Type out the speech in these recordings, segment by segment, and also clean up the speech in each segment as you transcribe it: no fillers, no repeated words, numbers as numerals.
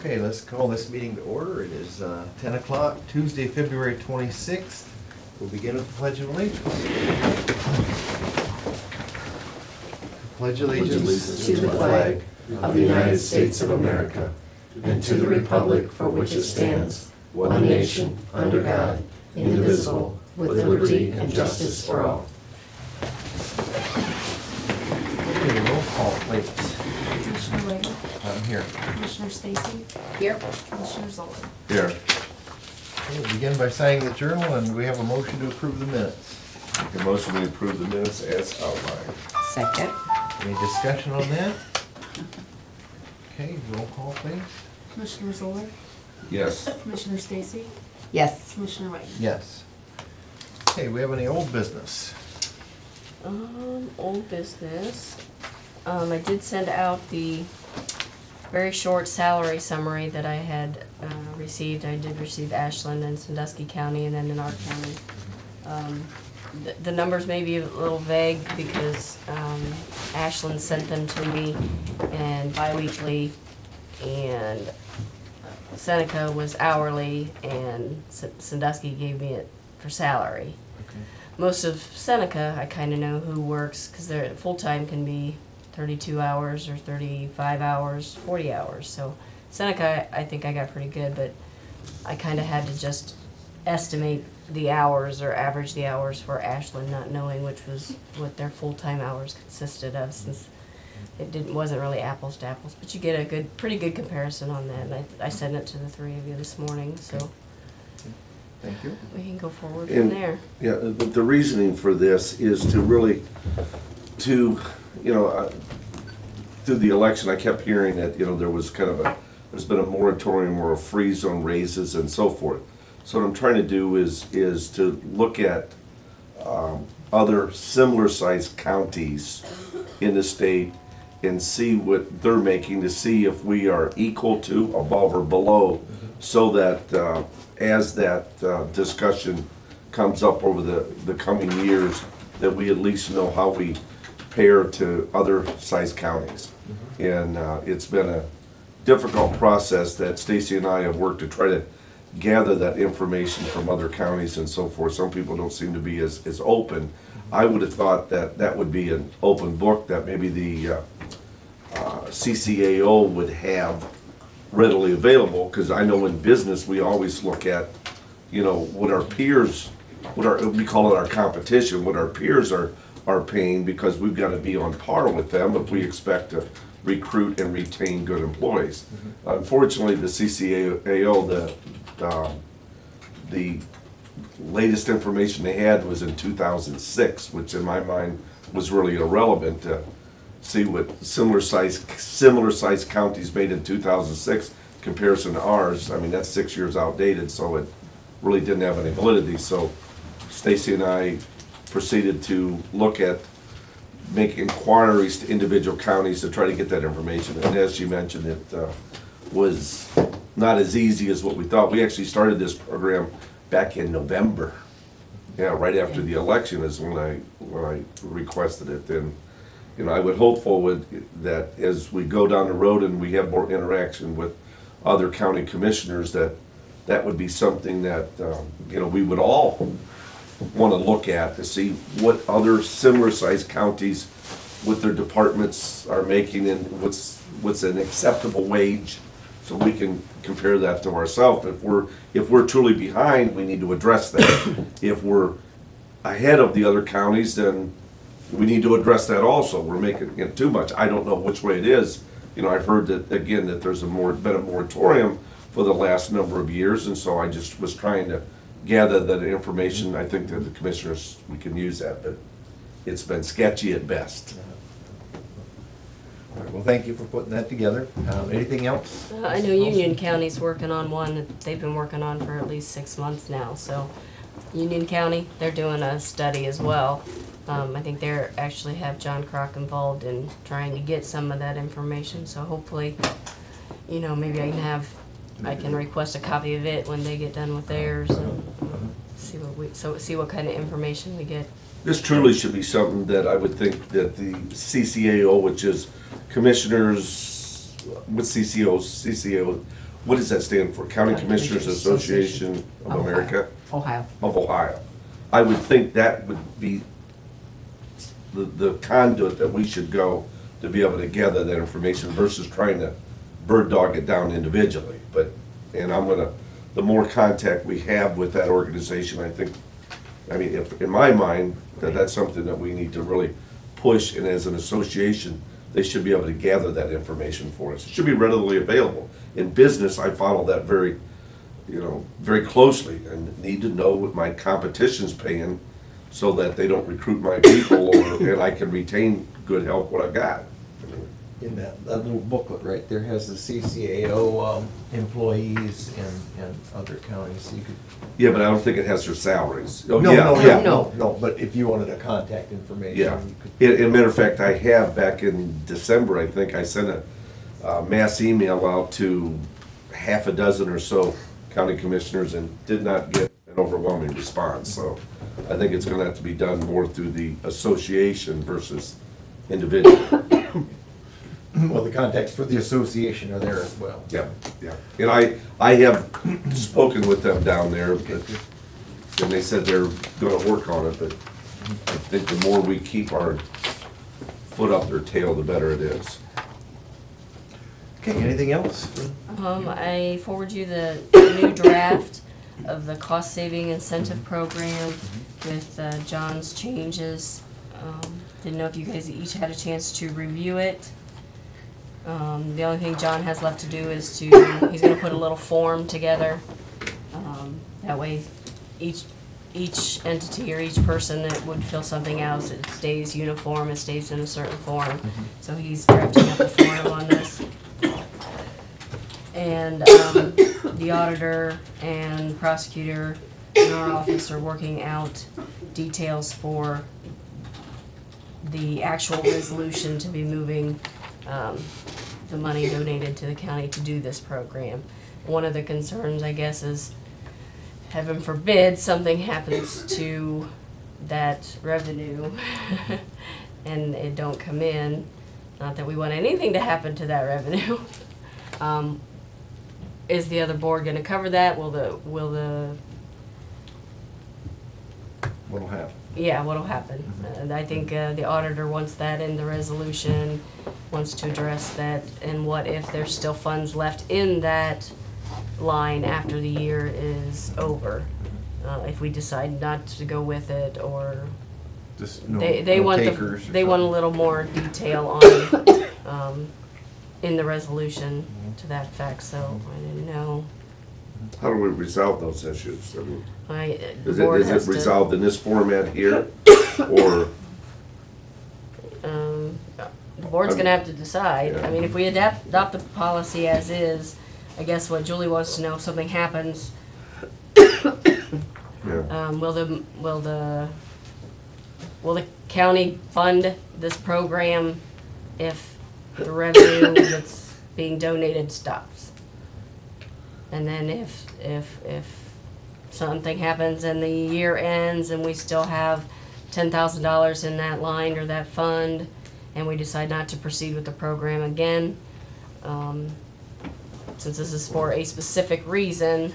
Okay, let's call this meeting to order. It is 10 o'clock, Tuesday, February 26th. We'll begin with the Pledge of Allegiance. Pledge allegiance to the flag of the United States of America and to the republic for which it stands, one nation, under God, indivisible, with liberty and justice for all. Okay, roll call, please. Commissioner Wade? I'm here. Commissioner Stacy? Here. Commissioner Zoller? Here. Okay, we'll begin by signing the journal, and we have a motion to approve the minutes. The motion to approve the minutes as outlined. Second. Any discussion on that? Okay, roll call, please. Commissioner Zoller? Yes. Commissioner Stacy? Yes. Commissioner Wade? Yes. Okay, we have any old business? Old business. I did send out the very short salary summary that I had received. I did receive Ashland and Sandusky County and then in our county. The numbers may be a little vague because Ashland sent them to me and bi-weekly, and Seneca was hourly, and Sandusky gave me it for salary. Okay. Most of Seneca, I kind of know who works, because their full-time can be 32 hours or 35 hours, 40 hours. So Seneca, I think I got pretty good, but I kind of had to just estimate the hours or average the hours for Ashland, not knowing which was what their full-time hours consisted of, since it wasn't really apples to apples. But you get a pretty good comparison on that, and I sent it to the three of you this morning, so Thank you. we can go forward from there. Yeah, but the reasoning for this is to really, through the election, I kept hearing that, there was there's been a moratorium or a freeze on raises and so forth. So what I'm trying to do is to look at other similar sized counties in the state and see what they're making, to see if we are equal to, above, or below, so that as that discussion comes up over the coming years, that we at least know how we compare to other size counties. And it's been a difficult process that Stacy and I have worked to try to gather that information from other counties and so forth. Some people don't seem to be as open. I would have thought that that would be an open book that maybe the CCAO would have readily available, because I know in business we always look at, what our peers, we call it our competition, what our peers are paying, because we've got to be on par with them if we expect to recruit and retain good employees. Unfortunately, the CCAO, the layest information they had was in 2006, which in my mind was really irrelevant. To see what similar size counties made in 2006 comparison to ours. I mean, that's 6 years outdated, so it really didn't have any validity. So Stacy and I proceeded to look at make inquiries to individual counties to try to get that information. And as she mentioned, it was not as easy as what we thought. We actually started this program back in November. Yeah, right after the election is when I requested it. And I would hope forward that as we go down the road and we have more interaction with other county commissioners, that would be something that we would all want to look at, to see what other similar sized counties, what their departments are making, and what's an acceptable wage, so we can compare that to ourselves. If we're truly behind, we need to address that. If we're ahead of the other counties, then we need to address that also. We're making it too much. I don't know which way it is. I've heard that again that there's been a moratorium for the last number of years, and so I just was trying to gather that information. I think that the commissioners, we can use that, but it's been sketchy at best. All right, well, thank you for putting that together. Anything else? I know Union County's working on one that they've been working on for at least 6 months now. So Union County, they're doing a study as well. I think they actually have John Crock involved in trying to get some of that information. So hopefully, maybe I can request a copy of it when they get done with theirs, and see what kind of information we get. This truly should be something that I would think that the CCAO, which is commissioners with CCAO what does that stand for? County County Commissioners Commissioners Association of America? Ohio. Of Ohio. I would think that would be the conduit that we should go to be able to gather that information versus trying to bird dog it down individually. But, and I'm gonna, the more contact we have with that organization, I think, I mean, if, in my mind, that's something that we need to really push, and as an association, they should be able to gather that information for us. It should be readily available. In business, I follow that very, very closely, and need to know what my competition's paying so that they don't recruit my people, and I can retain good help what I've got. In that little booklet right there has the CCAO employees in other counties, so you could. Yeah, but I don't think it has their salaries. Oh, No, yeah, no, yeah. no, but if you wanted a contact information, Yeah. you could. As a matter of fact, I have, back in December, I think, I sent a mass email out to half a dozen or so county commissioners and did not get an overwhelming response. So I think it's gonna have to be done more through the association versus individual. Well, the contacts for the association are there as well. Yeah, yeah. And I have spoken with them down there, but, and they said they're gonna work on it, but I think the more we keep our foot up their tail, the better it is. Okay, anything else? I forward you the new draft of the cost-saving incentive program with John's changes. Didn't know if you guys each had a chance to review it. The only thing John has left to do is he's gonna put a little form together. That way, each entity or each person that would fill something out, it stays uniform, it stays in a certain form. So he's drafting up a form on this. And the auditor and prosecutor in our office are working out details for the actual resolution to be moving the money donated to the county to do this program. One of the concerns, I guess, is, heaven forbid, something happens to that revenue and it don't come in. Not that we want anything to happen to that revenue. Is the other board gonna cover that? What'll happen? Yeah, what'll happen? And I think the auditor wants that in the resolution, wants to address that, and what if there's still funds left in that line after the year is over? If we decide not to go with it, or Just they no want takers or they want a something. little more detail on in the resolution to that fact. So I didn't know. How do we resolve those issues? I mean, The is board it has to- resolved in this format here, or? The board's gonna have to decide. I mean, if we adopt the policy as is, I guess what Julie wants to know, if something happens, Yeah. will the county fund this program if the revenue that's being donated stops? And then if something happens and the year ends and we still have $10,000 in that line or that fund, and we decide not to proceed with the program again, since this is for a specific reason,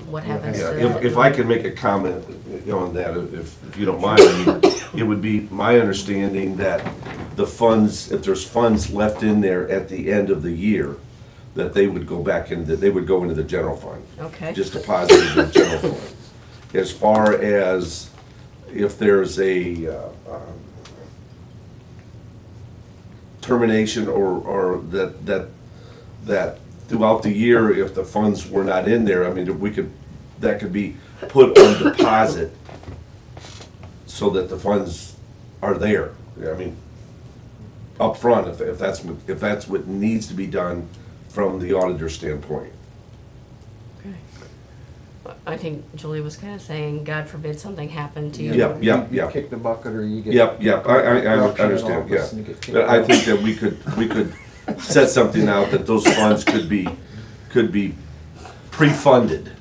what happens to Yeah, that? if I could make a comment on that, if you don't mind, I mean, it would be my understanding that the funds, if there's funds left in there at the end of the year, that they would go back into, they would go into the general fund. Okay. Just deposited in the general fund. As far as if there's a termination or that throughout the year, if the funds were not in there, I mean, if that could be put on deposit so that the funds are there. I mean, up front, if that's what needs to be done from the auditor standpoint. I think Julie was kind of saying, God forbid something happened to you. Yep, yep, You yep. kick the bucket or you get. Yep, I corruption in understand, yeah. office and you get kicked But I out. think that we could set something out that those funds could be pre-funded,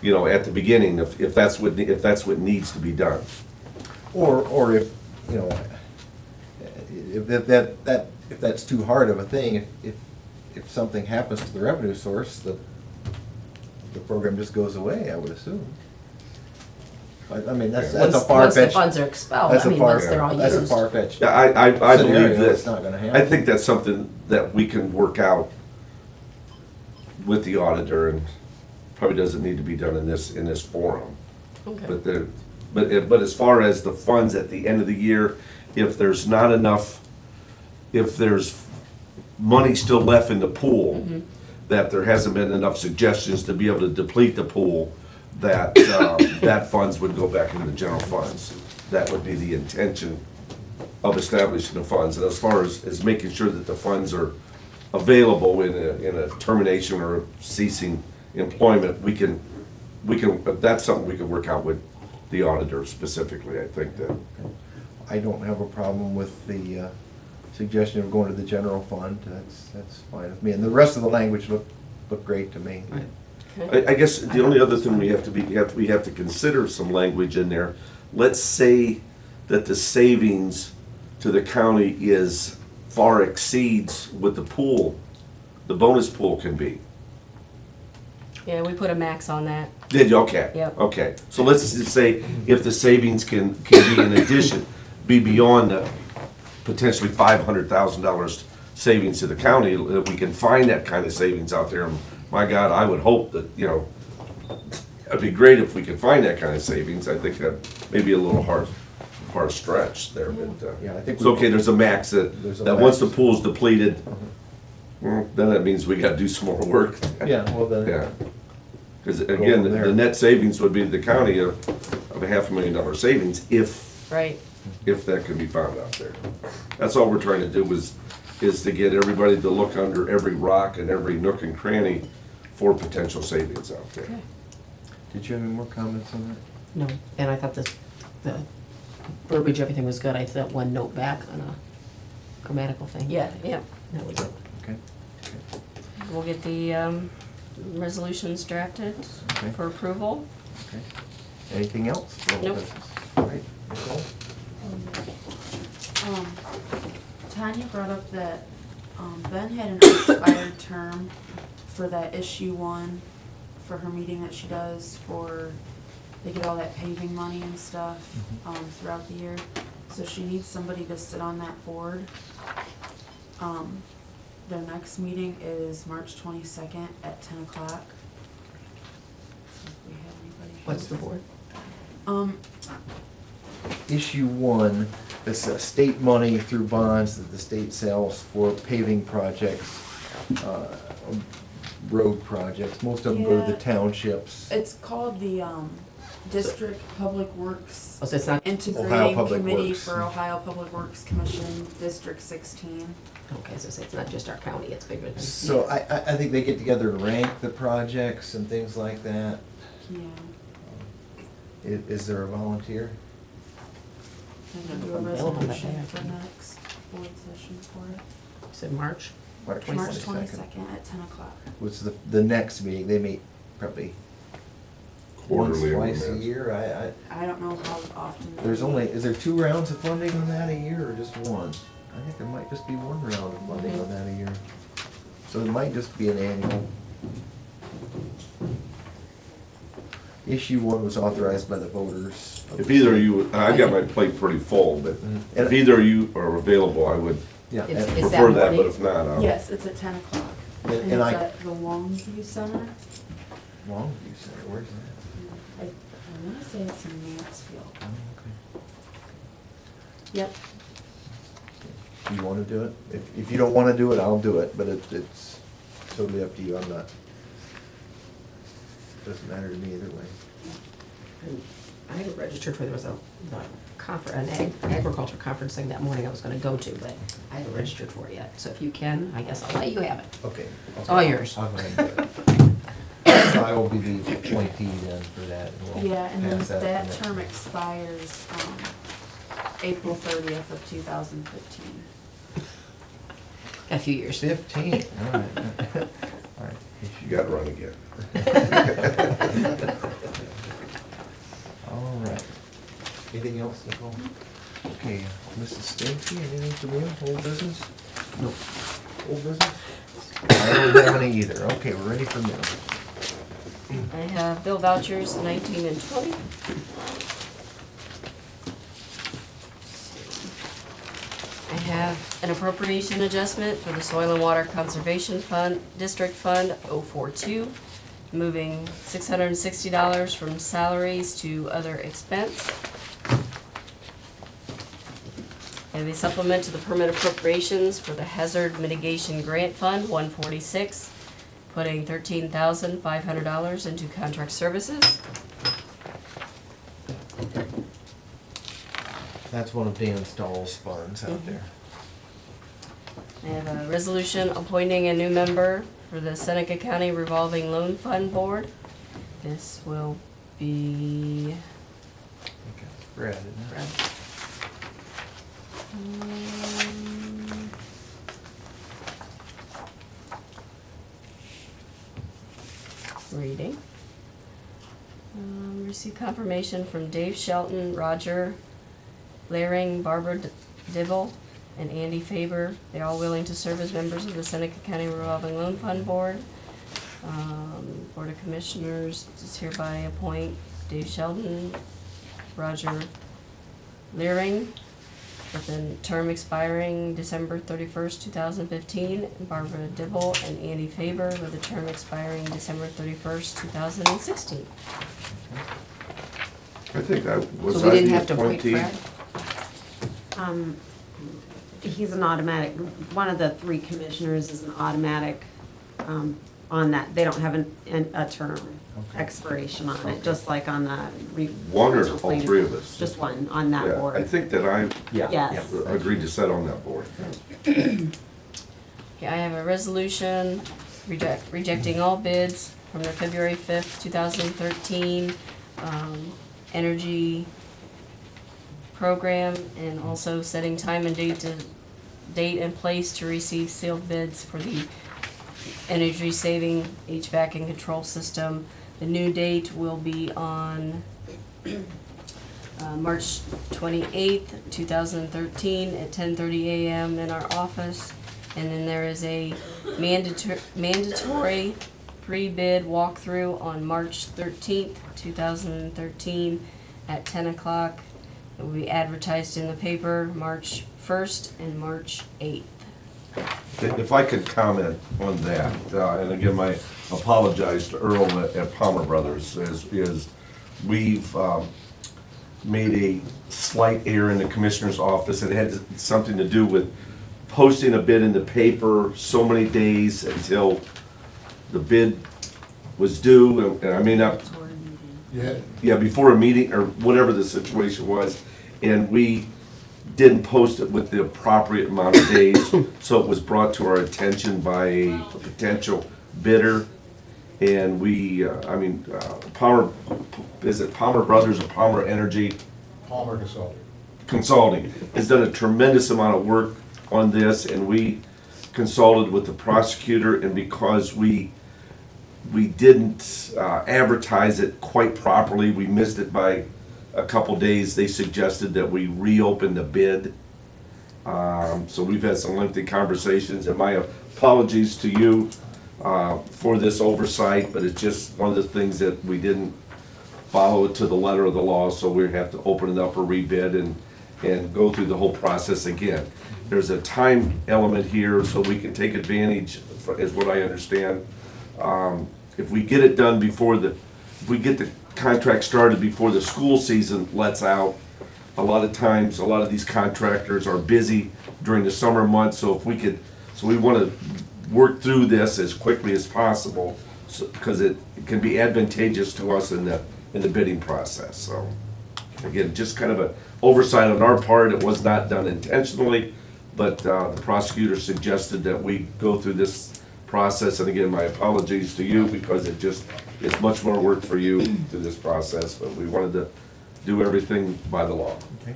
at the beginning, if that's what needs to be done. Or if, if that's too hard of a thing, if if something happens to the revenue source, the program just goes away, I would assume. I mean, that's a Once the far-fetched. funds are expelled, That's I a mean, far, once they're all that's a used. far-fetched. Yeah, I believe Scenario, that. it's not gonna I happen. think that's something that we can work out with the auditor, and probably doesn't need to be done in this forum. Okay. But as far as the funds at the end of the year, if there's not enough, if there's money still left in the pool, that there hasn't been enough suggestions to be able to deplete the pool, that, that funds would go back into the general funds. That would be the intention of establishing the funds. And as far as making sure that the funds are available in a termination or ceasing employment, we can, that's something we can work out with the auditor specifically, I think that. I don't have a problem with the suggestion of going to the general fund. That's fine with me. And the rest of the language looked great to me. I guess the only other thing we have to consider some language in there. Let's say that the savings to the county far exceeds what the pool, the bonus pool can be. Yeah, we put a max on that. Did you? Okay. Yep. Okay. So let's just say if the savings can be in addition, be beyond the potentially $500,000 savings to the county, if we can find that kind of savings out there. My God, I would hope that, it'd be great if we could find that kind of savings. I think that may be a little hard stretch there, but Yeah, I think it's okay. There's a max There's a that once the max. pool's depleted, well, then that means we got to do some more work. Yeah, well, then. Yeah. Because Go again, from there. the net savings would be to the county of $500,000 savings if Right. that can be found out there. That's all we're trying to do is to get everybody to look under every rock and every nook and cranny for potential savings out there. Okay. Did you have any more comments on that? No, and I thought the verbiage, everything was good. I sent one note back on a grammatical thing. Yeah, yeah. That was it. Okay. We'll get the resolutions drafted Okay. for approval. Okay. Anything else? Nope. All right, Nicole? Tanya brought up that, Ben had an expired term for that issue 1, for her meeting that she does they get all that paving money and stuff, throughout the year. So she needs somebody to sit on that board. Their next meeting is March 22nd at 10 o'clock. So if we have anybody. What's the board? Issue 1, this state money through bonds that the state sells for paving projects, road projects. Most of them go to the Yeah. townships. It's called the, District Public Works Oh, so it's not, Ohio Integrating Public Committee Works. for Ohio Public Works Commission, District 16. okay, so it's not just our county, it's bigger than. So I think they get together and rank the projects and things like that. Yeah. Is there a volunteer? And then do a I'm available that resolution day, I for can. next board session for it. You said March? March March 22nd. 22nd at 10 o'clock. What's the next meeting? They meet probably once, Quarterly. twice a year. I don't know how often. they There's meet. only, is there 2 rounds of funding on that a year or just 1? I think there might just be 1 round of funding on that a year. So it might just be an annual. Issue 1 was authorized by the voters. If either of you, I got my plate pretty full, but if either of you are available, I would Yeah, It's- and- it's- prefer that that, but morning? if not, I'll. Yes, it's at 10 o'clock. And- And and it's I- at the Longview Center. Longview Center, where's that? I want to say it's in Mansfield. Oh, okay. Yep. Do you wanna do it? If you don't wanna do it, I'll do it, but it's totally up to you. I'm not, doesn't matter to me either way. I had registered for, there was a conference, an agriculture conference thing that morning I was gonna go to, but I haven't registered for it yet. So if you can, I guess I'll let you have it. Okay. It's all yours. I'll go ahead and do it. So I will be the appointee then for that. and we'll Yeah, and then pass that to term expires, April 30th of 2015. A few years. 15, all right. All right. You got to run again. All right. Anything else, Nicole? Okay, Mrs. Stacy, anything from you, old business? Nope. Old business? I don't have any either. Okay, we're ready for minutes. I have bill vouchers 19 and 20. I have an appropriation adjustment for the Soil and Water Conservation Fund, District Fund 042, moving $660 from salaries to other expense. I have a supplement to the permit appropriations for the Hazard Mitigation Grant Fund 146, putting $13,500 into contract services. That's one of Dan Stahl's funds out there. I have a resolution appointing a new member for the Seneca County Revolving Loan Fund Board. This will be Okay, Brad, isn't it? Brad. Reading. Received confirmation from Dave Shelton, Roger Laring, Barbara Dibble, and Andy Faber. They're all willing to serve as members of the Seneca County Revolving Loan Fund Board. Board of Commissioners does hereby appoint Dave Sheldon, Roger Leering, with a term expiring December 31st, 2015, and Barbara Dibble and Andy Faber with a term expiring December 31st, 2016. I think I was. So we I didn't the have to appoint appointee? Fred? He's an automatic, one of the three commissioners is an automatic on that. They don't have a term expiration on it, just like on the. One or regional all planning. three of us? Just one on that Yeah, board. I think that I Yes. agreed to sit on that board. Okay, I have a resolution rejecting all bids from the February 5th, 2013 energy program, and also setting time and date and place to receive sealed bids for the energy saving HVAC and control system. The new date will be on March 28th, 2013 at 10:30 a.m. in our office. And then there is a mandatory pre-bid walkthrough on March 13th, 2013 at 10 o'clock. It will be advertised in the paper March 1st and March 8th. If I could comment on that, and again, I apologize to Earl at Palmer Brothers, is we've made a slight error in the commissioner's office. It had something to do with posting a bid in the paper so many days until the bid was due, and I may not, yeah, before a meeting, or whatever the situation was, and we didn't post it with the appropriate amount of days, so it was brought to our attention by a potential bidder, and we, Palmer, is it Palmer Brothers or Palmer Energy? Palmer Consulting has done a tremendous amount of work on this, and we consulted with the prosecutor, and because we didn't advertise it quite properly, we missed it by a couple days. They suggested that we reopen the bid. So we've had some lengthy conversations, and my apologies to you for this oversight, but it's just one of the things that we didn't follow it to the letter of the law, so we have to open it up or rebid and go through the whole process again. There's a time element here, so we can take advantage, is what I understand. If we get it done before if we get the contract started before the school season lets out, a lot of times, a lot of these contractors are busy during the summer months, so we want to work through this as quickly as possible, because it can be advantageous to us in the bidding process. So, again, just kind of an oversight on our part. It was not done intentionally, but the prosecutor suggested that we go through this process, and again, my apologies to you, because it's much more work for you through this process, but we wanted to do everything by the law. Okay.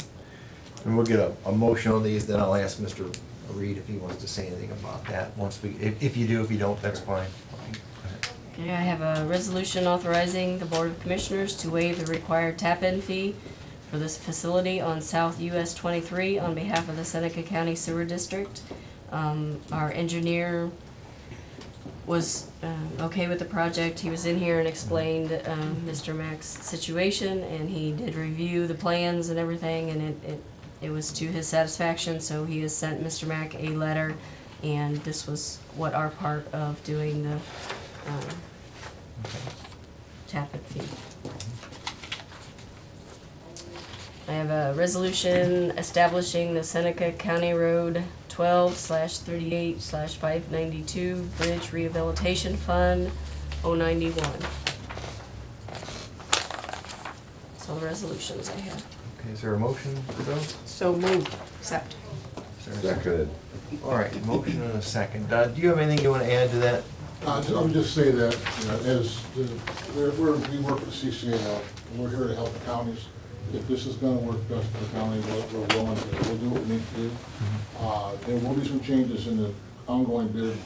And we'll get a motion on these, then I'll ask Mr. Reed if he wants to say anything about that. Once we, if you do, if you don't, that's fine. Okay, I have a resolution authorizing the Board of Commissioners to waive the required tap-in fee for this facility on South US 23 on behalf of the Seneca County Sewer District. Our engineer was okay with the project. He was in here and explained Mr. Mack's situation, and he did review the plans and everything, and it was to his satisfaction, so he has sent Mr. Mack a letter, and this was what our part of doing the tap-in fee. I have a resolution establishing the Seneca County Road 12/38/592 Bridge Rehabilitation Fund 091. That's all the resolutions I have. Okay, is there a motion for those? So moved. Accept. Is there a Seconded. All right, motion and a second. Do you have anything you want to add to that? I'll just say that, we work with CCA now, and we're here to help the counties. If this is gonna work best for the county, we're willing to, we'll do what we need to do. There will be some changes in the ongoing bid.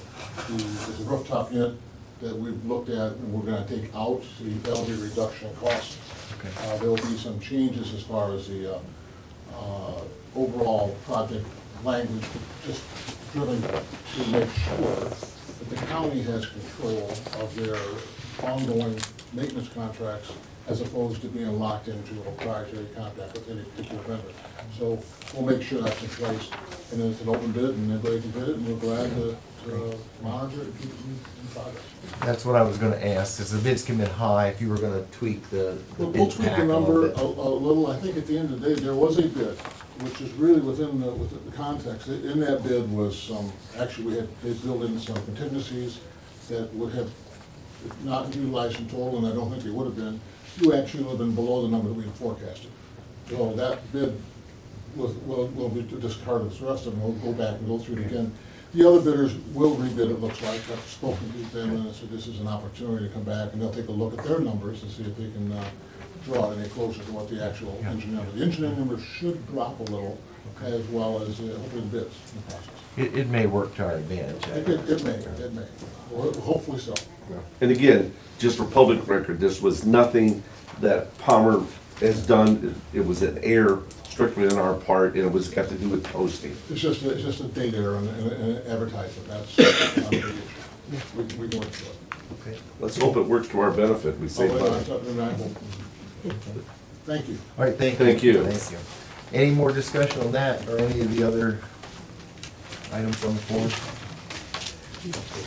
There's a rooftop unit that we've looked at, and we're gonna take out, so that'll be a reduction in cost. There will be some changes as far as the overall project language, just driven to make sure that the county has control of their ongoing maintenance contracts as opposed to being locked into a proprietary contract with any particular vendor. So we'll make sure that's in place, and then it's an open bid, and anybody can bid it, and we're glad to monitor it and keep it in progress. That's what I was gonna ask, because the bids came in high, if you were gonna tweak the We'll bid tweak pack the a little number bit. a little. I think at the end of the day, there was a bid, which is really within the context. In that bid was some, actually, they built in some contingencies that would have not utilized in total, and I don't think they would have been. You actually would have been below the number that we had forecasted. So that bid will be discarded. The rest of them, we'll go back and go through it again. The other bidders will rebid, it looks like. I've spoken to them, and I said this is an opportunity to come back, and they'll take a look at their numbers and see if they can draw it any closer to what the actual engine number. The engineering number should drop a little, as well as hopefully the bids in the process. It may work to our advantage. It may. Well, hopefully so. And again, just for public record, this was nothing that Palmer has done. It was an error strictly on our part, and it was got to do with posting. It's just a date error and advertisement. That's not a big issue. We can work through it. Okay. Let's hope it works to our benefit. We save money. Thank you. All right, thank you. Thank you. Thank you. Any more discussion on that, or any of the other items on the floor?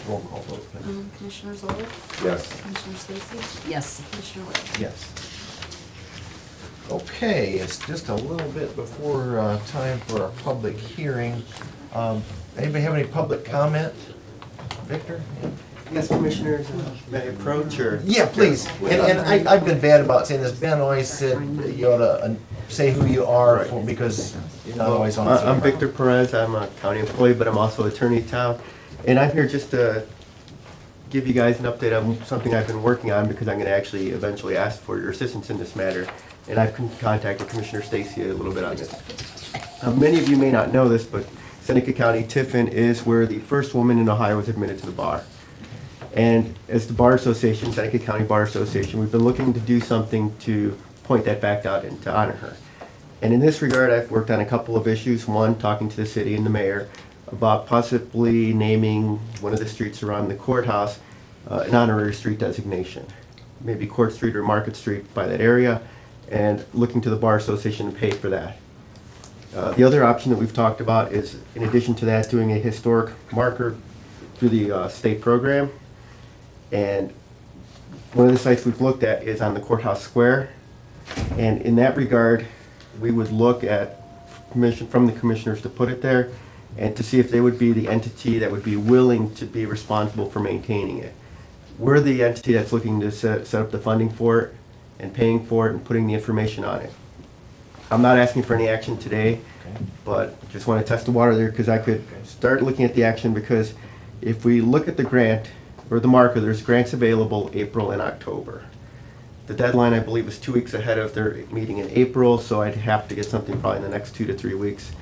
Roll call vote, please. Commissioner Zoll? Yes. Commissioner Stacy? Yes. Commissioner Wade? Yes. Okay, it's just a little bit before time for our public hearing. Anybody have any public comment? Victor? Yes, Commissioners, may I approach or? Yeah, please. And I've been bad about saying this. Ben always said that you ought to say who you are because you're not always on. I'm Victor Perez, I'm a county employee, but I'm also attorney in town. And I'm here just to give you guys an update on something I've been working on because I'm going to actually eventually ask for your assistance in this matter. And I've contacted Commissioner Stacy a little bit on this. Many of you may not know this, but Seneca County Tiffin is where the first woman in Ohio was admitted to the bar. And as the Bar Association, Seneca County Bar Association, we've been looking to do something to point that fact out and to honor her. And in this regard, I've worked on a couple of issues. One, talking to the city and the mayor about possibly naming one of the streets around the courthouse an honorary street designation. Maybe Court Street or Market Street by that area, and looking to the Bar Association to pay for that. The other option that we've talked about is, in addition to that, doing a historic marker through the state program. And one of the sites we've looked at is on the courthouse square. And in that regard, we would look at permission from the commissioners to put it there and to see if they would be the entity that would be willing to be responsible for maintaining it. We're the entity that's looking to set up the funding for it and paying for it and putting the information on it. I'm not asking for any action today, but just want to test the water there because I could start looking at the action, because if we look at the grant or the marker, there's grants available April and October. The deadline, I believe, is 2 weeks ahead of their meeting in April, so I'd have to get something probably in the next 2 to 3 weeks.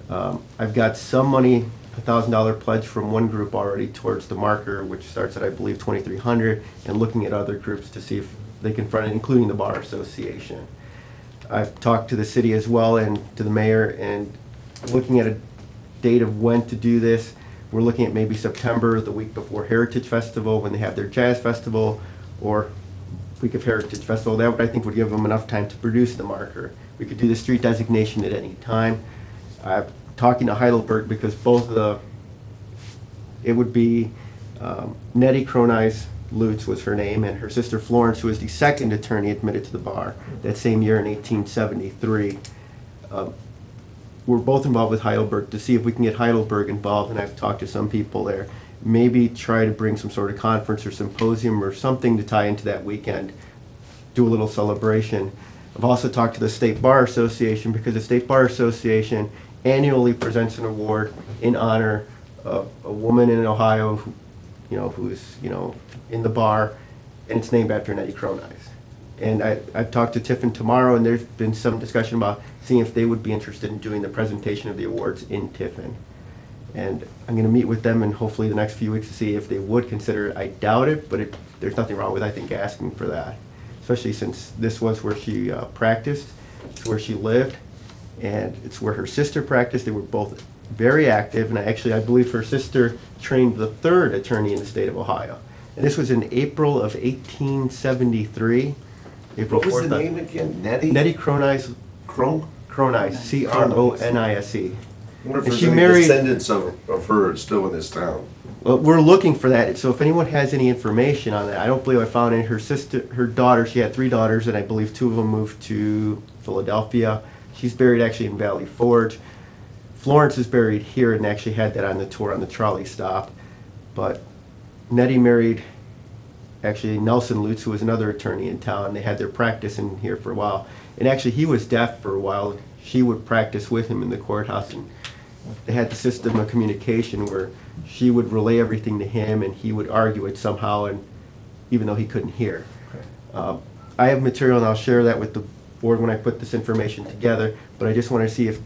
I've got some money, $1,000 pledge from one group already towards the marker, which starts at, I believe, $2,300, and looking at other groups to see if they can fund it, including the Bar Association. I've talked to the city as well and to the mayor, and looking at a date of when to do this. we're looking at maybe September, the week before Heritage Festival, when they have their jazz festival, or week of Heritage Festival. That would, I think, would give them enough time to produce the marker. We could do the street designation at any time. I'm talking to Heidelberg because it would be Nettie Cronise Lutz was her name, and her sister Florence, who was the second attorney admitted to the bar that same year in 1873. We're both involved with Heidelberg to see if we can get Heidelberg involved, and I've talked to some people there. Maybe try to bring some sort of conference or symposium or something to tie into that weekend, do a little celebration. I've also talked to the State Bar Association because the State Bar Association annually presents an award in honor of a woman in Ohio who is in the bar, and it's named after Nettie Cronise. And I've talked to Tiffin tomorrow, and there's been some discussion about seeing if they would be interested in doing the presentation of the awards in Tiffin. And I'm going to meet with them and hopefully the next few weeks to see if they would consider it. I doubt it, but there's nothing wrong with, I think, asking for that. Especially since this was where she practiced, it's where she lived, and it's where her sister practiced. They were both very active, and I believe her sister trained the third attorney in the state of Ohio. And this was in April of 1873. April What was 4th. the name again? Nettie? Nettie Cronise. Cronise, C-R-O-N-I-S-E. I wonder if And there's she any married- descendants of her still in this town. Well, we're looking for that. So if anyone has any information on that, I don't believe I found any. Her daughter, she had 3 daughters, and I believe 2 of them moved to Philadelphia. She's buried actually in Valley Forge. Florence is buried here and actually had that on the tour on the trolley stop. But Nettie married actually Nelson Lutz, who was another attorney in town. They had their practice in here for a while. And actually he was deaf for a while. She would practice with him in the courthouse, and they had the system of communication where she would relay everything to him and he would argue it somehow, and even though he couldn't hear. I have material and I'll share that with the board when I put this information together, but I just want to see if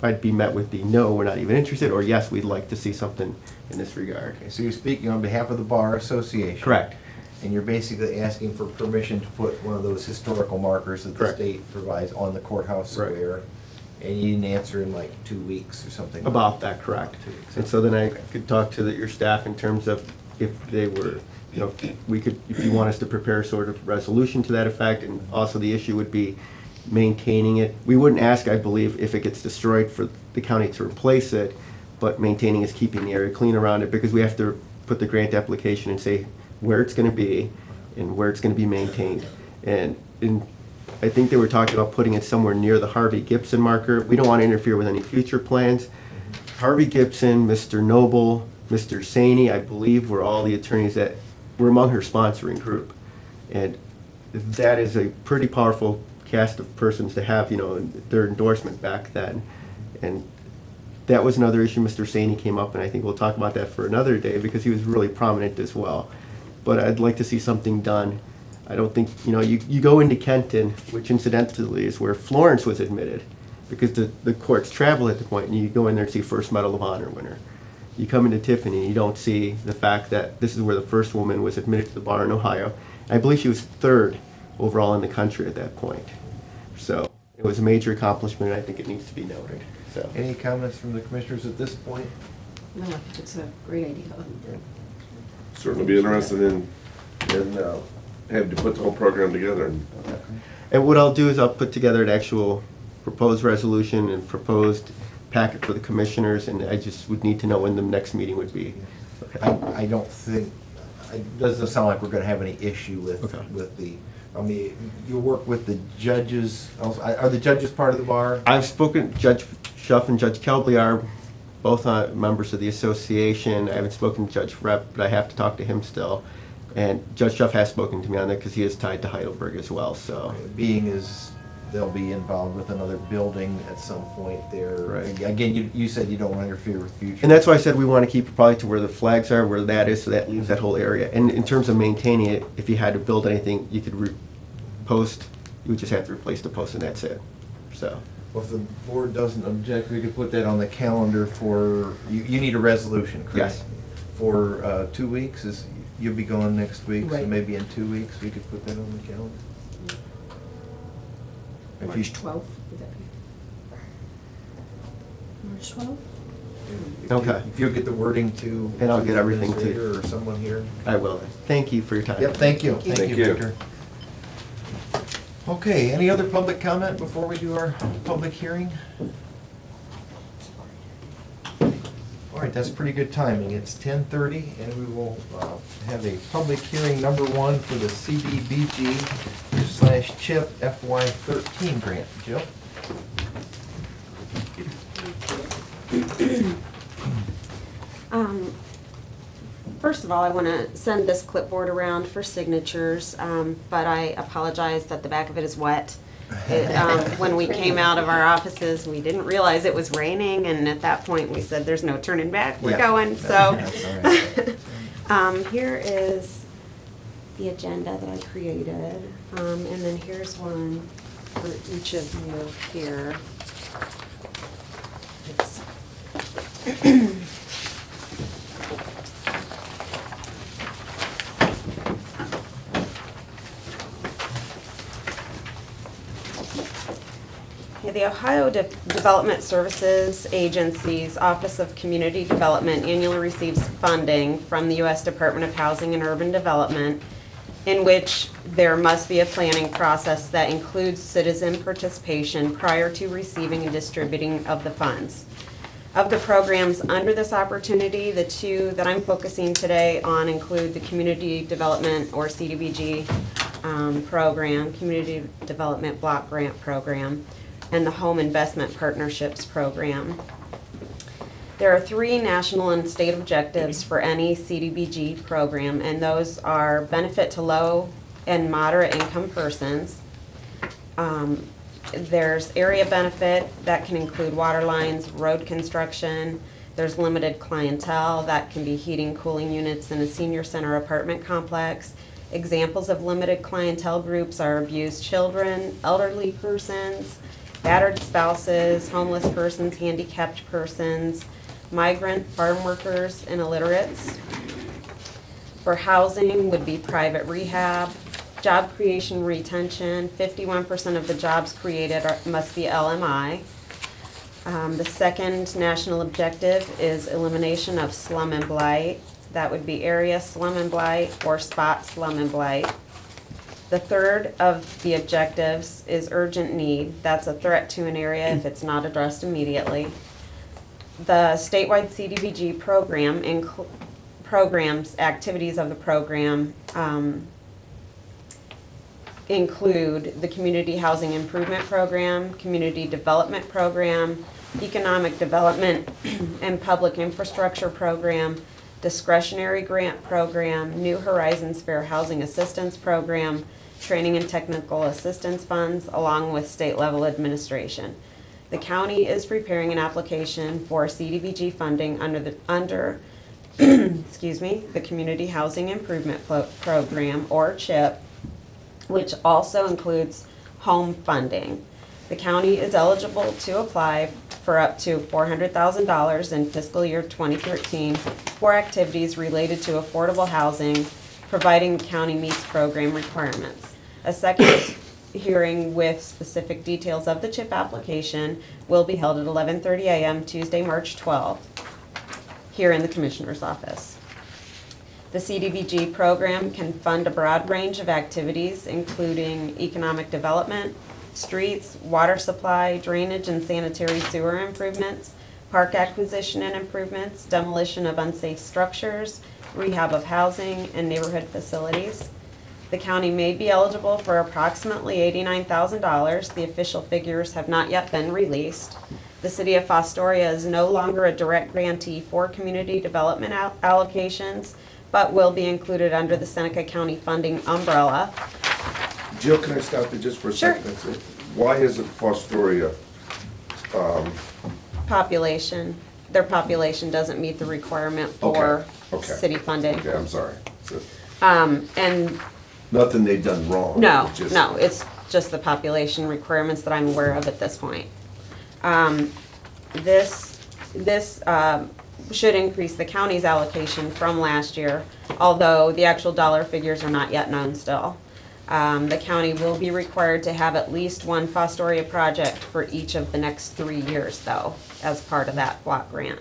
I'd be met with the no, we're not even interested, or yes, we'd like to see something in this regard. Okay, so you're speaking on behalf of the Bar Association? Correct. And you're basically asking for permission to put one of those historical markers that the Correct. state provides on the courthouse Right. square, and you didn't answer in like 2 weeks or something? About that, correct. 2 weeks. And so then I could talk to your staff in terms of if they were, if you want us to prepare sort of resolution to that effect, and also the issue would be maintaining it. We wouldn't ask, I believe, if it gets destroyed for the county to replace it, but maintaining is keeping the area clean around it, because we have to put the grant application and say where it's going to be and where it's going to be maintained. And I think they were talking about putting it somewhere near the Harvey Gibson marker. We don't want to interfere with any future plans. Harvey Gibson, Mr. Noble, Mr. Saney, I believe, were all the attorneys that were among her sponsoring group. And that is a pretty powerful cast of persons to have, their endorsement back then. And that was another issue. Mr. Saney came up, and I think we'll talk about that for another day because he was really prominent as well. But I'd like to see something done. I don't think, you go into Kenton, which incidentally is where Florence was admitted, because the courts travel at the point, and you go in there and see first Medal of Honor winner. You come into Tiffany, and you don't see the fact that this is where the first woman was admitted to the bar in Ohio. I believe she was 3rd overall in the country at that point. So it was a major accomplishment, and I think it needs to be noted. So. Any comments from the commissioners at this point? No, I think it's a great idea. Certainly be interested in having to put the whole program together. And what I'll do is I'll put together an actual proposed resolution and proposed packet for the commissioners, and I just would need to know when the next meeting would be. Okay. I don't think, it doesn't sound like we're going to have any issue with you'll work with the judges. Are the judges part of the bar? I've spoken, Judge Schuff and Judge Kelby are both members of the association. I haven't spoken to Judge Rep, but I have to talk to him still. And Judge Schuff has spoken to me on that because he is tied to Heidelberg as well. So, being as they'll be involved with another building at some point there. Right. Again, you said you don't want to interfere with future. and that's why I said we want to keep it probably to where the flags are, where that is, so that leaves that whole area. And in terms of maintaining it, if you had to build anything, you could post. You would just have to replace the post, and that's it. So. Well, if the board doesn't object, we could put that on the calendar for, you need a resolution, correct? Yes. For 2 weeks, you'll be gone next week, so Right. maybe in 2 weeks, we could put that on the calendar. If you- March 12th, would that be? March 12th? If Okay. If you'll get the wording to. And I'll get the everything to- administrator Or someone here. I will. Thank you for your time. Yep, thank you. Thank you. Victor. Okay, any other public comment before we do our public hearing? All right, that's pretty good timing. It's 10:30, and we will have a public hearing number 1 for the CDBG/CHIP FY13 grant. Jill? First of all, I want to send this clipboard around for signatures, but I apologize that the back of it is wet. When we came out of our offices, we didn't realize it was raining, and at that point, we said, there's no turning back, we're Yeah. going, so. That's all right. Here is the agenda that I created, and then here's one for each of you here. It's- Okay, the Ohio Development Services Agency's Office of Community Development annually receives funding from the U.S. Department of Housing and Urban Development, in which there must be a planning process that includes citizen participation prior to receiving and distributing of the funds. Of the programs under this opportunity, the two that I'm focusing today on include the Community Development, or CDBG, program, Community Development Block Grant Program, and the Home Investment Partnerships Program. There are 3 national and state objectives for any CDBG program, and those are benefit to low and moderate income persons. There's area benefit that can include water lines, road construction. There's limited clientele that can be heating, cooling units in a senior center apartment complex. Examples of limited clientele groups are abused children, elderly persons, battered spouses, homeless persons, handicapped persons, migrant farm workers, and illiterates. For housing would be private rehab, job creation retention. 51% of the jobs created must be LMI. The second national objective is elimination of slum and blight. That would be area slum and blight or spot slum and blight. The third of the objectives is urgent need. That's a threat to an area if it's not addressed immediately. The statewide CDBG program programs, activities of the program include the Community Housing Improvement Program, Community Development Program, Economic Development and Public Infrastructure Program, Discretionary Grant Program, New Horizons Fair Housing Assistance Program, Training and Technical Assistance Funds, along with state level administration. The county is preparing an application for CDBG funding under excuse me, the Community Housing Improvement Program, or CHIP, which also includes home funding. The county is eligible to apply for up to $400,000 in fiscal year 2013 for activities related to affordable housing, providing the county meets program requirements. A second hearing with specific details of the CHIP application will be held at 11:30 a.m. Tuesday, March 12th, here in the Commissioner's office. The CDBG program can fund a broad range of activities, including economic development, streets, water supply, drainage and sanitary sewer improvements, park acquisition and improvements, demolition of unsafe structures, rehab of housing, and neighborhood facilities. The county may be eligible for approximately $89,000. The official figures have not yet been released. The city of Fostoria is no longer a direct grantee for community development allocations, but will be included under the Seneca County funding umbrella. Jill, can I stop you just for a Sure. second? Why is it Fostoria? Population, their population doesn't meet the requirement for Okay. city funding. Okay, I'm sorry. And Nothing they've done wrong. no, it's just- no, it's just the population requirements that I'm aware of at this point. This should increase the county's allocation from last year, although the actual dollar figures are not yet known still. The county will be required to have at least one Fostoria project for each of the next 3 years, though, as part of that block grant.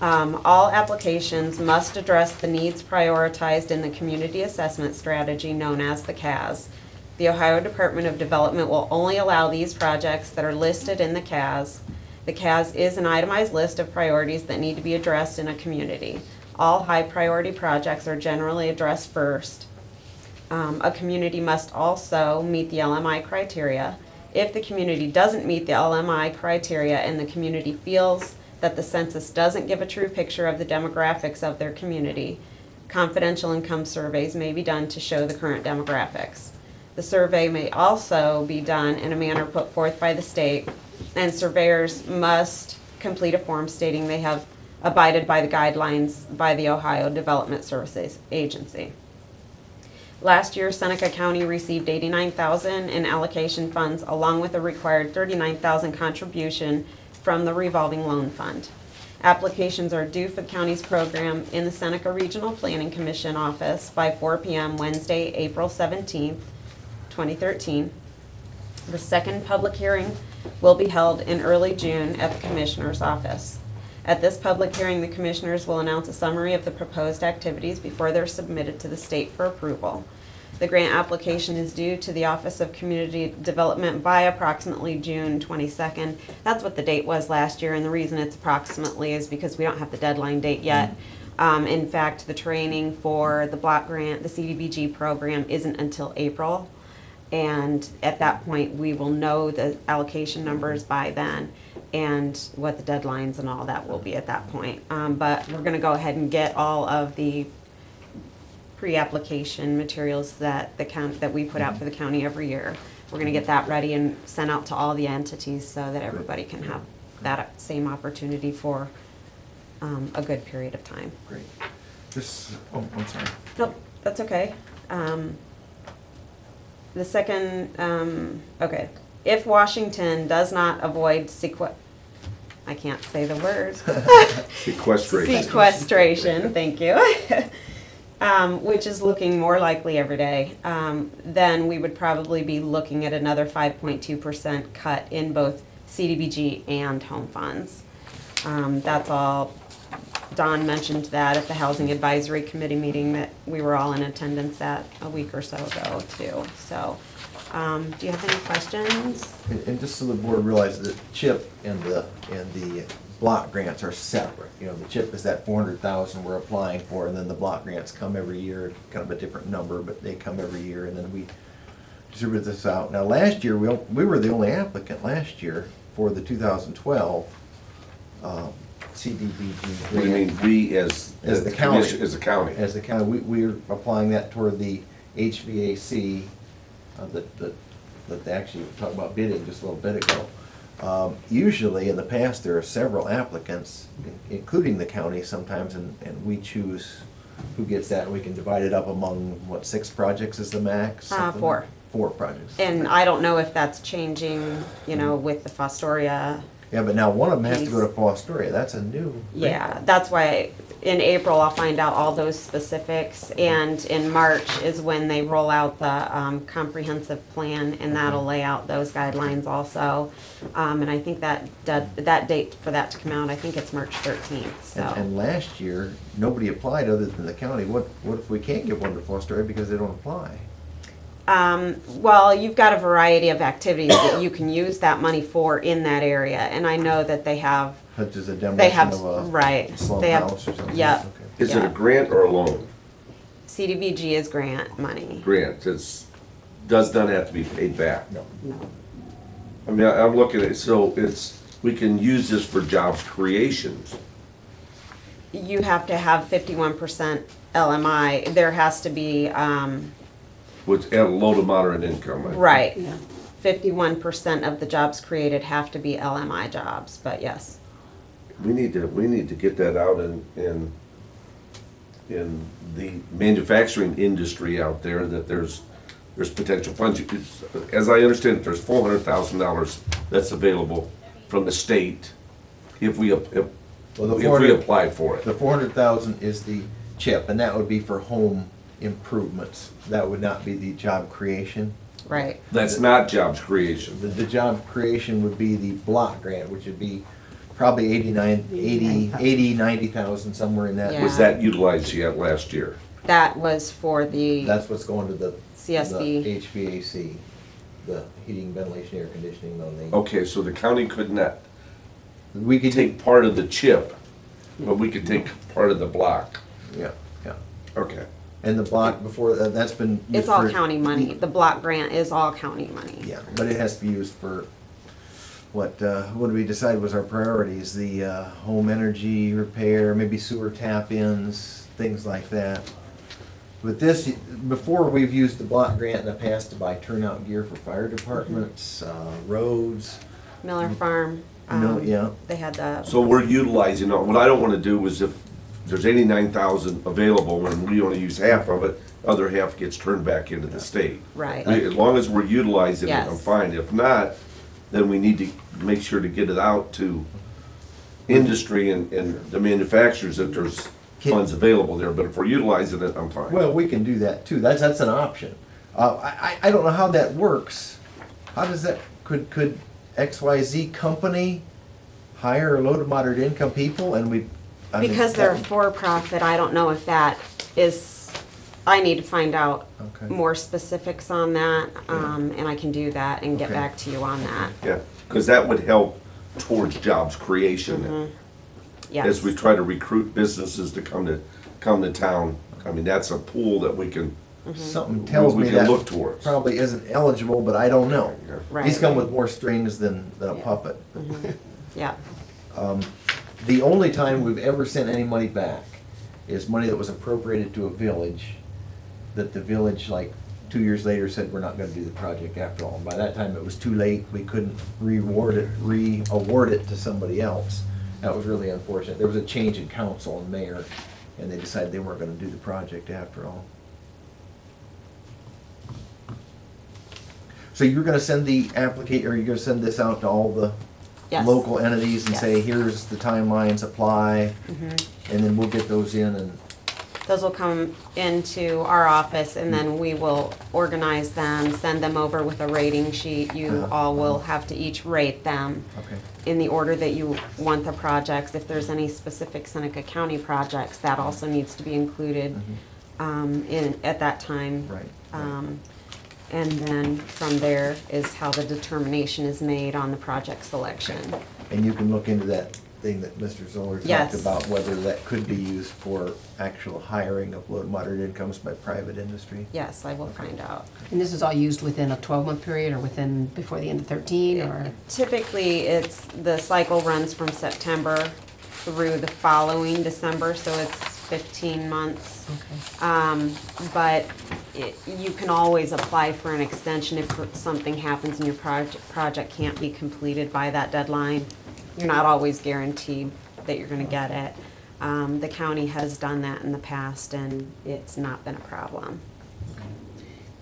All applications must address the needs prioritized in the Community Assessment Strategy known as the CAS. The Ohio Department of Development will only allow these projects that are listed in the CAS. The CAS is an itemized list of priorities that need to be addressed in a community. All high-priority projects are generally addressed first. A community must also meet the LMI criteria. If the community doesn't meet the LMI criteria and the community feels that the census doesn't give a true picture of the demographics of their community, confidential income surveys may be done to show the current demographics. The survey may also be done in a manner put forth by the state, and surveyors must complete a form stating they have abided by the guidelines by the Ohio Development Services Agency. Last year, Seneca County received $89,000 in allocation funds along with a required $39,000 contribution from the revolving loan fund. Applications are due for the county's program in the Seneca Regional Planning Commission office by 4 p.m. Wednesday, April 17th, 2013. The second public hearing will be held in early June at the Commissioner's office. At this public hearing, the Commissioners will announce a summary of the proposed activities before they're submitted to the state for approval. The grant application is due to the Office of Community Development by approximately June 22nd. That's what the date was last year, and the reason it's approximately is because we don't have the deadline date yet. In fact, the training for the block grant, the CDBG program, isn't until April. And at that point, we will know the allocation numbers by then and what the deadlines and all that will be at that point. But we're gonna go ahead and get all of the pre-application materials that that we put out for the county every year. We're gonna get that ready and sent out to all the entities so that everybody can have that same opportunity for a good period of time. Great. I'm sorry. Nope, that's okay. The second, okay, if Washington does not avoid I can't say the word. Sequestration. Sequestration, thank you. Which is looking more likely every day, then we would probably be looking at another 5.2% cut in both CDBG and home funds. That's all. Don mentioned that at the Housing Advisory Committee meeting that we were all in attendance at a week or so ago too. So, do you have any questions? And just so the board realizes that CHIP and the block grants are separate. You know, the CHIP is that 400,000 we're applying for, and then the block grants come every year, kind of a different number, but they come every year, and then we distribute this out. Now, last year we were the only applicant last year for the 2012 CDBG grant. What do you mean, we as the county? As the county. As the county, we're applying that toward the HVAC that they actually talked about bidding just a little bit ago. Usually, in the past, there are several applicants, including the county sometimes, and we choose who gets that. We can divide it up among, what, 6 projects is the max? 4. 4 projects. And I don't know if that's changing, you know, with the Fostoria. Yeah, but now one of them has to go to Fostoria. That's a new. Yeah, that's why in April I'll find out all those specifics, and in March is when they roll out the comprehensive plan, and that'll lay out those guidelines also. And I think that date for that to come out, I think it's March 13th. So. And last year nobody applied other than the county. What if we can't give one to Fostoria because they don't apply? Well, you've got a variety of activities that you can use that money for in that area, and I know that they have. Such as a They have demolition of a right. slump They have, house or something? yeah. Okay. Is it Yeah. a grant or a loan? CDBG is grant money. Grant, does not have to be paid back. No. No. I mean, I'm looking at it, so we can use this for jobs creations. You have to have 51% LMI. There has to be, With at low to moderate income. right. 51% of the jobs created have to be LMI jobs, but yes. We need to get that out in the manufacturing industry out there, that there's potential funds. As I understand it, there's $400,000 that's available from the state if we apply for it. The 400,000 is the CHIP, and that would be for home improvements. That would not be the job creation. Right. That's not jobs creation. The job creation would be the block grant, which would be probably 90,000, somewhere in that. Yeah. Was that utilized yet last year? That was for the That's what's going to the CSB. the HVAC, the heating, ventilation, air conditioning, on the. Okay, so the county could not We could take part of the chip, but we could take part of the block. Yeah, yeah. Okay. And the block before, that's been. used It's all for- county money. The block grant is all county money. Yeah, but it has to be used for what did we decide was our priorities? The home energy repair, maybe sewer tap-ins, things like that. But this, before we've used the block grant in the past to buy turnout gear for fire departments, roads. Miller Farm. No, yeah. They had the, So we're utilizing it. What I don't wanna do is if there's 89,000 available and we only use half of it, other half gets turned back into the state. right. As long as we're utilizing it, I'm Yes. fine. If not, then we need to make sure to get it out to industry and the manufacturers that there's funds available there. But if we're utilizing it, I'm fine. Well, we can do that too. That's an option. I don't know how that works. How does that, could XYZ company hire low to moderate income people and I mean, Because they're that- for-profit, I don't know if that is, I need to find out Okay. more specifics on that, and I can do that and get Okay. back to you on that. Yeah, because that would help towards jobs creation. Yes. As we try to recruit businesses to come to town. I mean, that's a pool that we can, Something tells we me can that look towards. probably isn't eligible, but I don't know. Right. He's come with more strings than a puppet. Yeah, The only time we've ever sent any money back is money that was appropriated to a village, that the village, like, 2 years later said, we're not gonna do the project after all. And by that time, it was too late, we couldn't re-award it to somebody else. That was really unfortunate. There was a change in council and mayor, and they decided they weren't gonna do the project after all. So you're gonna send the or you're gonna send this out to all the Yes. local entities and say, Yes. here's the timelines, apply, and then we'll get those in and, those will come into our office, and then we will organize them, send them over with a rating sheet. You all will have to each rate them okay. in the order that you want the projects. If there's any specific Seneca County projects, that also needs to be included at that time. Right. And then from there is how the determination is made on the project selection. And you can look into that thing that Mr. Zoller talked Yes. about, whether that could be used for actual hiring of low to moderate incomes by private industry. Yes, I will find out. And this is all used within a 12-month period or within, before the end of 13, or? Typically, the cycle runs from September through the following December, so it's 15 months. Okay. But you can always apply for an extension if something happens and your project can't be completed by that deadline. You're not always guaranteed that you're gonna get it. The county has done that in the past, and it's not been a problem.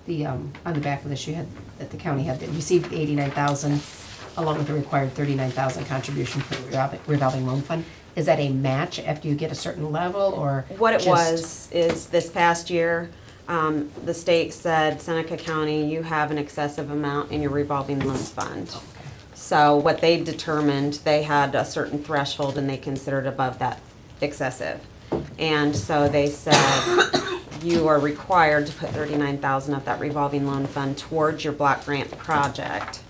The, on the back of this, you had, that the county had received the 89,000 along with the required 39,000 contribution for the revolving loan fund. Is that a match after you get a certain level, or? What it just- was is this past year, the state said, Seneca County, you have an excessive amount in your revolving loan fund. Okay. So what they determined, they had a certain threshold and they considered above that excessive. And so they said, you are required to put 39,000 of that revolving loan fund towards your block grant project.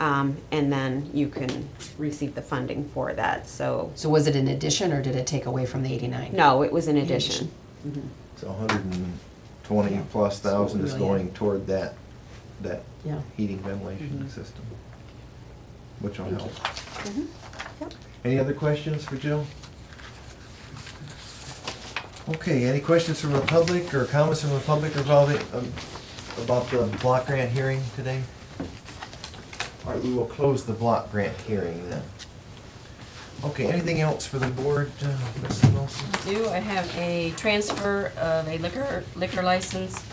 And then you can receive the funding for that, so, So was it an addition, or did it take away from the 89? no, it was in addition. So 120 plus thousand is Really, going toward that Yeah. heating ventilation system, which will help. Yep. Any other questions for Jill? Okay, any questions from the public or comments from the public revolving, about the block grant hearing today? All right, we will close the block grant hearing then. Okay, anything else for the board, Mrs. Wilson? I have a transfer of a liquor license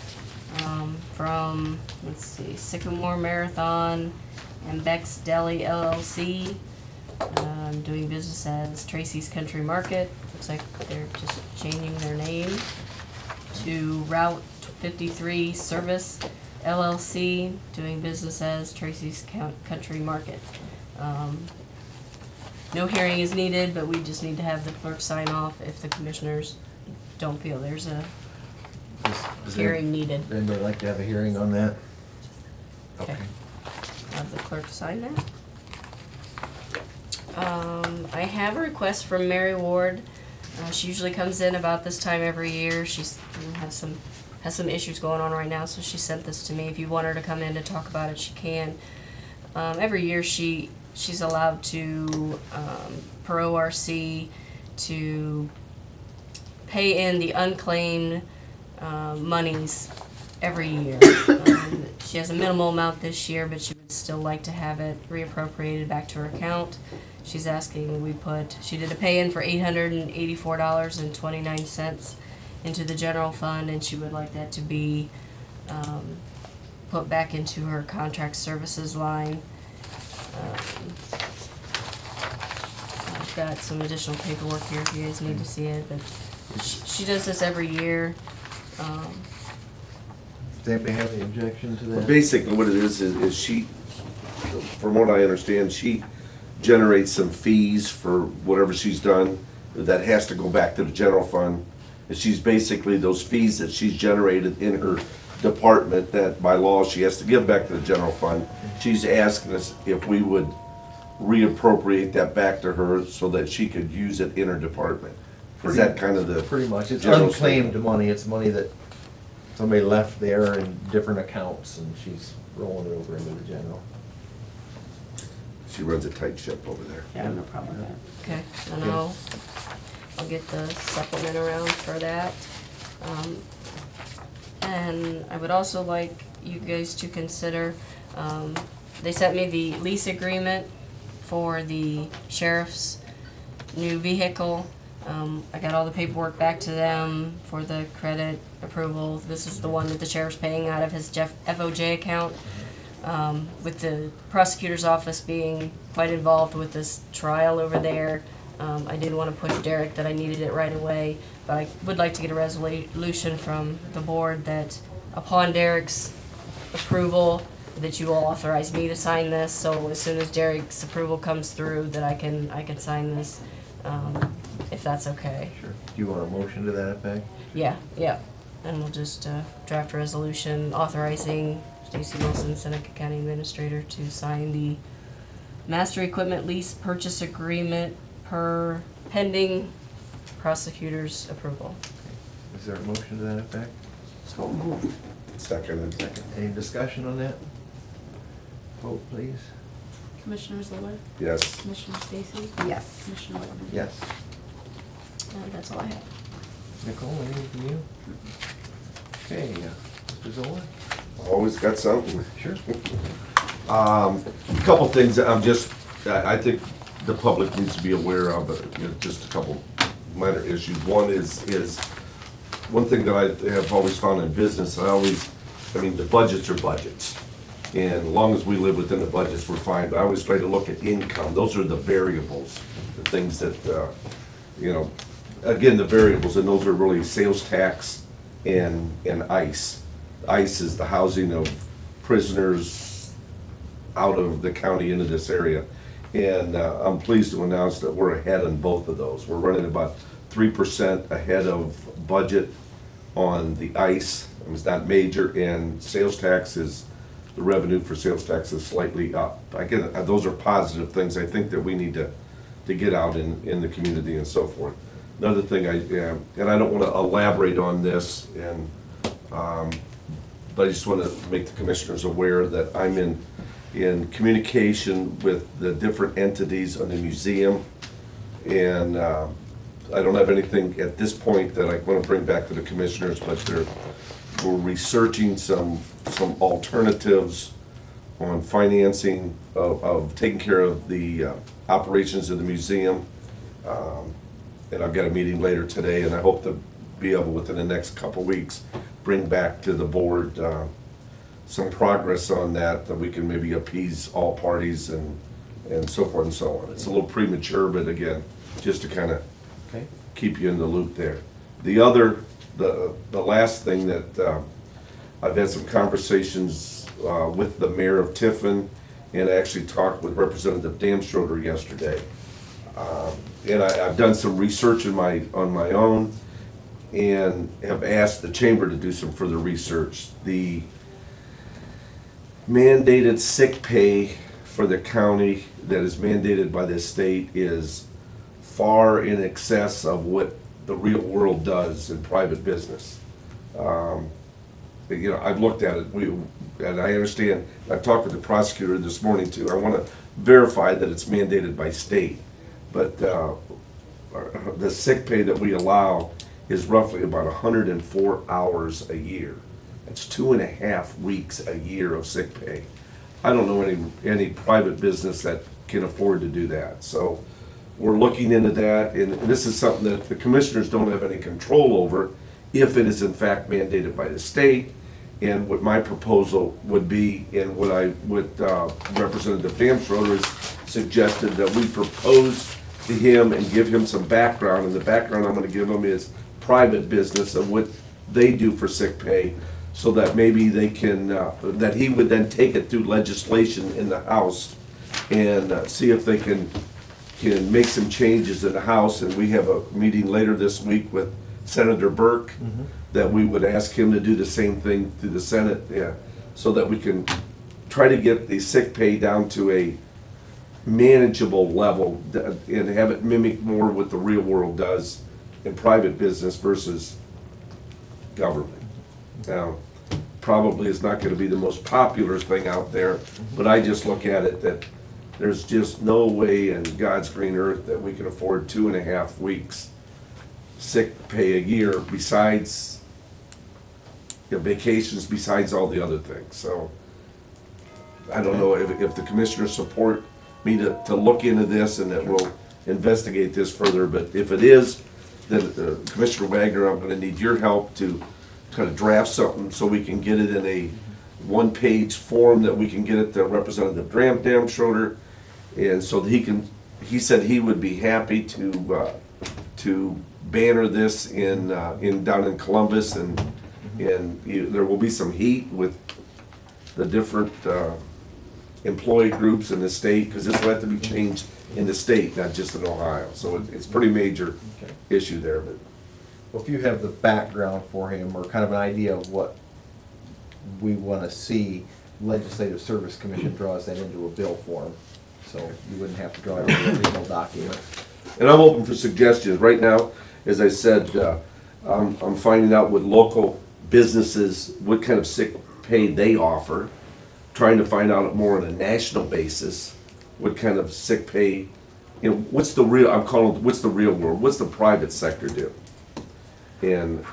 from, let's see, Sycamore Marathon and Beck's Deli LLC. Doing business as Tracy's Country Market. Looks like they're just changing their name to Route 53 Service LLC, doing business as Tracy's Country Market. no hearing is needed, but we just need to have the clerk sign off if the commissioners don't feel there's a Does hearing needed. anybody like to have a hearing on that? Okay. Have the clerk sign that. I have a request from Mary Ward. She usually comes in about this time every year. She's has some issues going on right now, so she sent this to me. If you want her to come in to talk about it, she can. Every year she's allowed to, per ORC, to pay in the unclaimed monies every year. She has a minimal amount this year, but she would still like to have it reappropriated back to her account. She's asking she did a pay-in for $884.29 into the general fund, and she would like that to be put back into her contract services line. I've got some additional paperwork here if you guys need to see it, but she does this every year. Does anybody have any objection to But that? basically what it is she, from what I understand, she generates some fees for whatever she's done that has to go back to the general fund. And she's basically, those fees that she's generated in her department that by law she has to give back to the general fund. She's asking us if we would reappropriate that back to her so that she could use it in her department. Is that kind of the? Pretty much, it's general unclaimed statement? money, it's money that somebody left there in different accounts, and she's rolling it over into the general. She runs a tight ship over there. Yeah, no problem with that. Okay, and I'll get the supplement around for that. And I would also like you guys to consider, they sent me the lease agreement for the sheriff's new vehicle. I got all the paperwork back to them for the credit approval. This is the one that the sheriff's paying out of his FOJ account. With the prosecutor's office being quite involved with this trial over there, I didn't want to push Derek that I needed it right away, but I would like to get a resolution from the board that upon Derek's approval, that you will authorize me to sign this, so as soon as Derek's approval comes through, that I can sign this, if that's okay. Sure. Do you want a motion to that effect? Yeah, and we'll just draft a resolution authorizing Stacy Wilson, Seneca County Administrator, to sign the master equipment lease purchase agreement per pending prosecutor's approval. Is there a motion to that effect? Second. Any discussion on that? Vote, please. Commissioner Ziller? Yes. Commissioner Stacy? Yes. Commissioner Whitman? Yes. That's all I have. Nicole, anything from you? Okay, Mr. Zola? Always got something. Sure. A couple things that I think the public needs to be aware of, just a couple minor issues. One is one thing that I have always found in business, the budgets are budgets. And as long as we live within the budgets, we're fine. But I always try to look at income. Those are the variables, the things that, again, the variables, and those are really sales tax and ICE. ICE is the housing of prisoners out of the county into this area. And I'm pleased to announce that we're ahead on both of those. We're running about 3% ahead of budget on the ICE. It's not major, and sales tax the revenue for sales tax is slightly up. Again, those are positive things I think that we need to get out in the community and so forth. Another thing and I don't want to elaborate on this, but I just want to make the commissioners aware that I'm in communication with the different entities on the museum, and I don't have anything at this point that I want to bring back to the commissioners, but we're researching some alternatives on financing of taking care of the operations of the museum. And I've got a meeting later today, and I hope to be able, within the next couple weeks, bring back to the board some progress on that we can maybe appease all parties and so forth and so on. It's a little premature, but again, just to kind of keep you in the loop there. The last thing that I've had some conversations with the mayor of Tiffin, and I actually talked with Representative Damstroder yesterday. And I've done some research on my own and have asked the chamber to do some further research. The mandated sick pay for the county that is mandated by the state is far in excess of what the real world does in private business. You know, I've looked at it, and I understand, I've talked with the prosecutor this morning too. I want to verify that it's mandated by state. But the sick pay that we allow is roughly about 104 hours a year. It's 2.5 weeks a year of sick pay. I don't know any private business that can afford to do that. So we're looking into that, and this is something that the commissioners don't have any control over if it is in fact mandated by the state. And what my proposal would be, and what Representative Schroeder has suggested, that we propose to him and give him some background, and the background I'm going to give him is private business of what they do for sick pay, so that maybe they can, that he would then take it through legislation in the House and see if they can make some changes in the House. And we have a meeting later this week with Senator Burke, that we would ask him to do the same thing through the Senate, so that we can try to get the sick pay down to a manageable level and have it mimic more what the real world does in private business versus government. Now, probably it's not going to be the most popular thing out there, but I just look at it that there's just no way in God's green earth that we can afford 2.5 weeks sick pay a year, besides vacations, besides all the other things. So I don't know if the commissioners support me to look into this, and that we'll investigate this further. But if it is, then Commissioner Wagner, I'm going to need your help to kind of draft something so we can get it in a one-page form that we can get it to Representative Schroeder, and so that he said he would be happy to banner this in down in Columbus, and there will be some heat with the different employee groups in the state, because this will have to be changed in the state, not just in Ohio. So it's a pretty major issue there. But Well, if you have the background for him, or kind of an idea of what we want to see, Legislative Service Commission draws that into a bill form, so you wouldn't have to draw it into a legal document. And I'm open for suggestions. Right now, as I said, I'm finding out with local businesses what kind of sick pay they offer, trying to find out more on a national basis what kind of sick pay, what's the real, what's the real world, what's the private sector do? And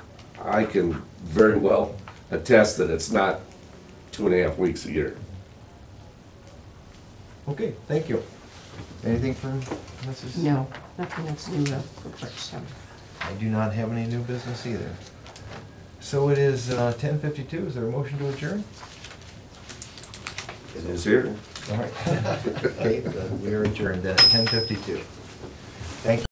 I can very well attest that it's not 2.5 weeks a year. Okay, thank you. Anything from Mrs.? No, nothing that's new for Clerk Stone. I do not have any new business either. So it is 10:52. Is there a motion to adjourn? It is here. All right. Okay, we are adjourned then at 10:52. Thank you.